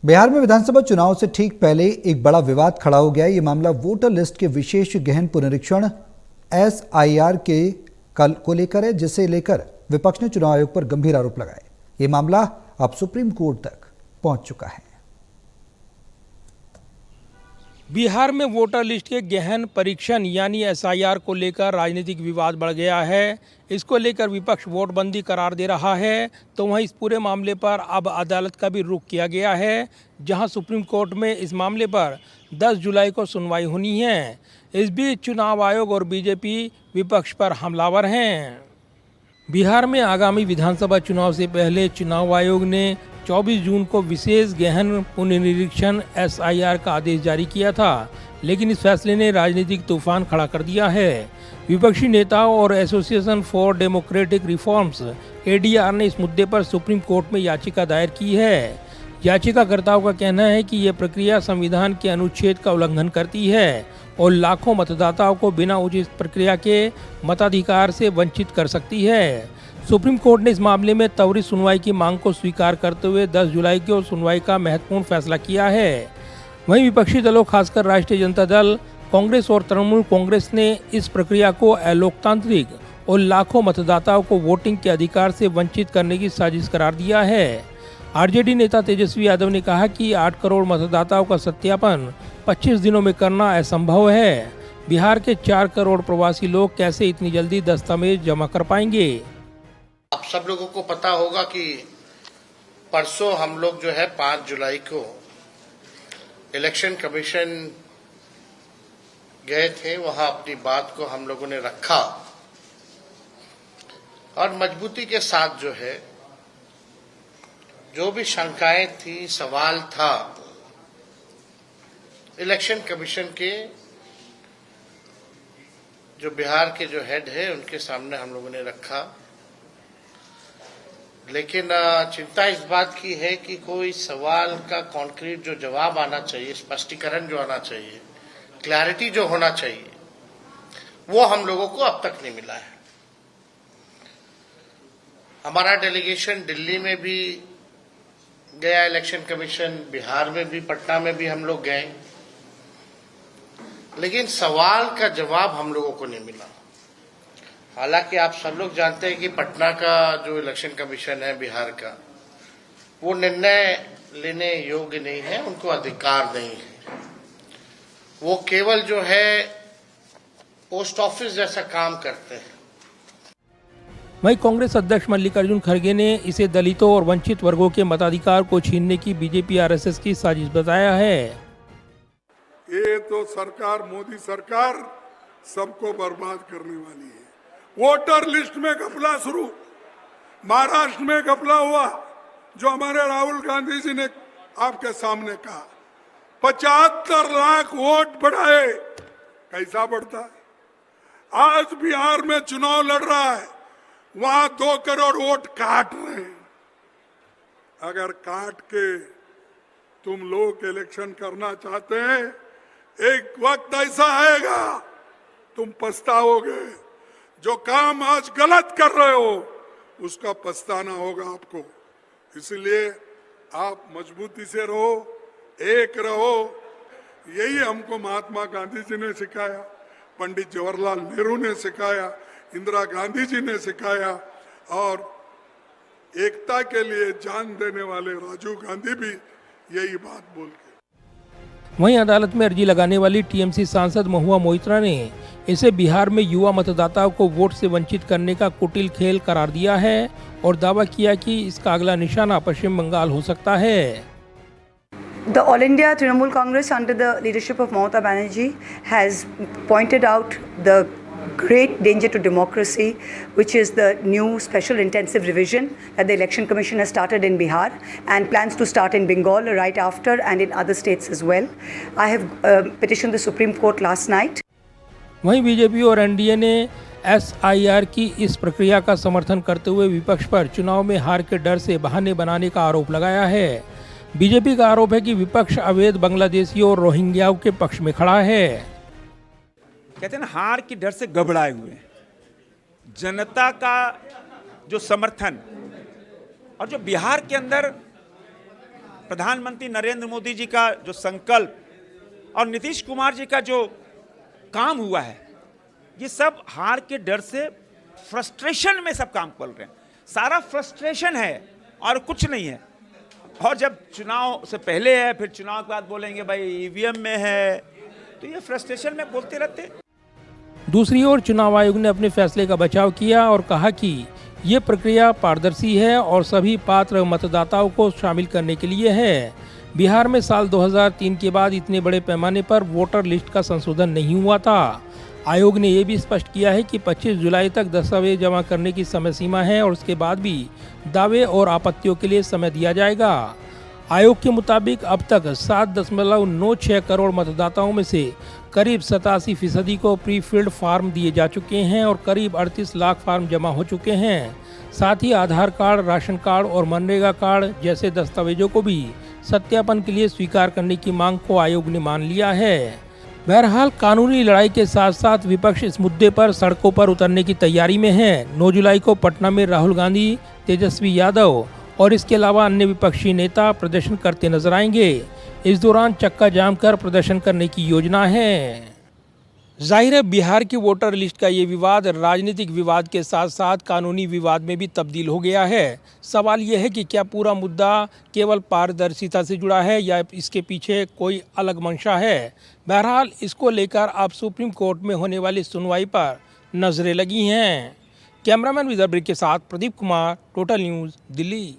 बिहार में विधानसभा चुनाव से ठीक पहले एक बड़ा विवाद खड़ा हो गया। ये मामला वोटर लिस्ट के विशेष गहन पुनरीक्षण SIR को लेकर है, जिसे लेकर विपक्ष ने चुनाव आयोग पर गंभीर आरोप लगाए। ये मामला अब सुप्रीम कोर्ट तक पहुंच चुका है। बिहार में वोटर लिस्ट के गहन परीक्षण यानी SIR को लेकर राजनीतिक विवाद बढ़ गया है। इसको लेकर विपक्ष वोटबंदी करार दे रहा है, तो वहीं इस पूरे मामले पर अब अदालत का भी रुख किया गया है, जहां सुप्रीम कोर्ट में इस मामले पर 10 जुलाई को सुनवाई होनी है। इस बीच चुनाव आयोग और बीजेपी विपक्ष पर हमलावर हैं। बिहार में आगामी विधानसभा चुनाव से पहले चुनाव आयोग ने 24 जून को विशेष गहन पुनरीक्षण SIR का आदेश जारी किया था, लेकिन इस फैसले ने राजनीतिक तूफान खड़ा कर दिया है। विपक्षी नेताओं और association for democratic reforms ADR ने इस मुद्दे पर सुप्रीम कोर्ट में याचिका दायर की है। याचिकाकर्ताओं का कहना है कि यह प्रक्रिया संविधान के अनुच्छेद का उल्लंघन करती है और लाखों मतदाताओं को बिना उचित प्रक्रिया के मताधिकार से वंचित कर सकती है। सुप्रीम कोर्ट ने इस मामले में त्वरित सुनवाई की मांग को स्वीकार करते हुए 10 जुलाई की सुनवाई का महत्वपूर्ण फैसला किया है। वहीं विपक्षी दलों खासकर राष्ट्रीय जनता दल, कांग्रेस और तृणमूल कांग्रेस ने इस प्रक्रिया को अलोकतांत्रिक और लाखों मतदाताओं को वोटिंग के अधिकार से वंचित करने की साजिश करार दिया है। RJD नेता तेजस्वी यादव ने कहा कि 8 करोड़ मतदाताओं का सत्यापन 25 दिनों में करना असंभव है। बिहार के 4 करोड़ प्रवासी लोग कैसे इतनी जल्दी दस्तावेज जमा कर पाएंगे। आप सब लोगों को पता होगा कि परसों हम लोग जो है 5 जुलाई को इलेक्शन कमीशन गए थे, वहां अपनी बात को हम लोगों ने रखा और मजबूती के साथ जो है जो भी शंकाएं थी, सवाल था, इलेक्शन कमीशन के जो बिहार के जो हेड है उनके सामने हम लोगों ने रखा। लेकिन चिंता इस बात की है कि कोई सवाल का कॉन्क्रीट जो जवाब आना चाहिए, स्पष्टीकरण जो आना चाहिए, क्लैरिटी जो होना चाहिए, वो हम लोगों को अब तक नहीं मिला है। हमारा डेलीगेशन दिल्ली में भी गया इलेक्शन कमीशन, बिहार में भी, पटना में भी हम लोग गए, लेकिन सवाल का जवाब हम लोगों को नहीं मिला। हालांकि आप सब लोग जानते हैं कि पटना का जो इलेक्शन कमीशन है बिहार का, वो निर्णय लेने योग्य नहीं है, उनको अधिकार नहीं है। वो केवल जो है पोस्ट ऑफिस जैसा काम करते हैं। वहीं कांग्रेस अध्यक्ष मल्लिकार्जुन खड़गे ने इसे दलितों और वंचित वर्गों के मताधिकार को छीनने की BJP RSS की साजिश बताया है। ये तो सरकार, मोदी सरकार सबको बर्बाद करने वाली है। वोटर लिस्ट में घपला शुरू, महाराष्ट्र में घपला हुआ, जो हमारे राहुल गांधी जी ने आपके सामने कहा 75 लाख वोट बढ़ाए। कैसा बढ़ता है? आज बिहार में चुनाव लड़ रहा है, वहां 2 करोड़ वोट काट रहे हैं। अगर काट के तुम लोग इलेक्शन करना चाहते हैं, एक वक्त ऐसा आएगा तुम पछताओगे। जो काम आज गलत कर रहे हो उसका पछताना होगा आपको। इसलिए आप मजबूती से रहो, एक रहो। यही हमको महात्मा गांधी जी ने सिखाया, पंडित जवाहरलाल नेहरू ने सिखाया, इंदिरा गांधी जी ने सिखाया, और एकता के लिए जान देने वाले राजीव गांधी भी यही बात बोल के। वहीं अदालत में अर्जी लगाने वाली TMC सांसद महुआ मोइत्रा ने इसे बिहार में युवा मतदाताओं को वोट से वंचित करने का कुटिल खेल करार दिया है और दावा किया कि इसका अगला निशाना पश्चिम बंगाल हो सकता है। The All India Trinamool Congress under the leadership of Mamata Banerjee has pointed out the great danger to democracy, which is the new special intensive revision that the Election Commission has started in Bihar and plans to start in Bengal right after and in other states as well. I have petitioned the Supreme Court last night. वहीं BJP और NDA ने SIR की इस प्रक्रिया का समर्थन करते हुए विपक्ष पर चुनाव में हार के डर से बहाने बनाने का आरोप लगाया है। BJP का आरोप है कि विपक्ष अवैध बांग्लादेशियों और रोहिंग्याओं के पक्ष में खड़ा है। कहते हैं ना, हार के डर से घबराए हुए हैं। जनता का जो समर्थन और जो बिहार के अंदर प्रधानमंत्री नरेंद्र मोदी जी का जो संकल्प और नीतीश कुमार जी का जो काम हुआ है, ये सब हार के डर से फ्रस्ट्रेशन में सब काम कर रहे हैं। सारा फ्रस्ट्रेशन है और कुछ नहीं है। और जब चुनाव से पहले है, फिर चुनाव के बाद बोलेंगे भाई ईवीएम में है, तो ये फ्रस्ट्रेशन में बोलते रहते हैं। दूसरी ओर चुनाव आयोग ने अपने फैसले का बचाव किया और कहा कि ये प्रक्रिया पारदर्शी है और सभी पात्र मतदाताओं को शामिल करने के लिए है। बिहार में साल 2003 के बाद इतने बड़े पैमाने पर वोटर लिस्ट का संशोधन नहीं हुआ था। आयोग ने यह भी स्पष्ट किया है कि 25 जुलाई तक दस्तावेज जमा करने की समय सीमा है और उसके बाद भी दावे और आपत्तियों के लिए समय दिया जाएगा। आयोग के मुताबिक अब तक 7.96 करोड़ मतदाताओं में से करीब 87% को प्री फिल्ड फार्म दिए जा चुके हैं और करीब 38 लाख फार्म जमा हो चुके हैं। साथ ही आधार कार्ड, राशन कार्ड और मनरेगा कार्ड जैसे दस्तावेजों को भी सत्यापन के लिए स्वीकार करने की मांग को आयोग ने मान लिया है। बहरहाल कानूनी लड़ाई के साथ साथ विपक्ष इस मुद्दे पर सड़कों पर उतरने की तैयारी में है। 9 जुलाई को पटना में राहुल गांधी, तेजस्वी यादव और इसके अलावा अन्य विपक्षी नेता प्रदर्शन करते नजर आएंगे। इस दौरान चक्का जाम कर प्रदर्शन करने की योजना है। जाहिर है बिहार की वोटर लिस्ट का ये विवाद राजनीतिक विवाद के साथ साथ कानूनी विवाद में भी तब्दील हो गया है। सवाल ये है कि क्या पूरा मुद्दा केवल पारदर्शिता से जुड़ा है या इसके पीछे कोई अलग मंशा है। बहरहाल इसको लेकर अब सुप्रीम कोर्ट में होने वाली सुनवाई पर नजरें लगी हैं। कैमरामैन विदर्भ के साथ प्रदीप कुमार, टोटल न्यूज़, दिल्ली।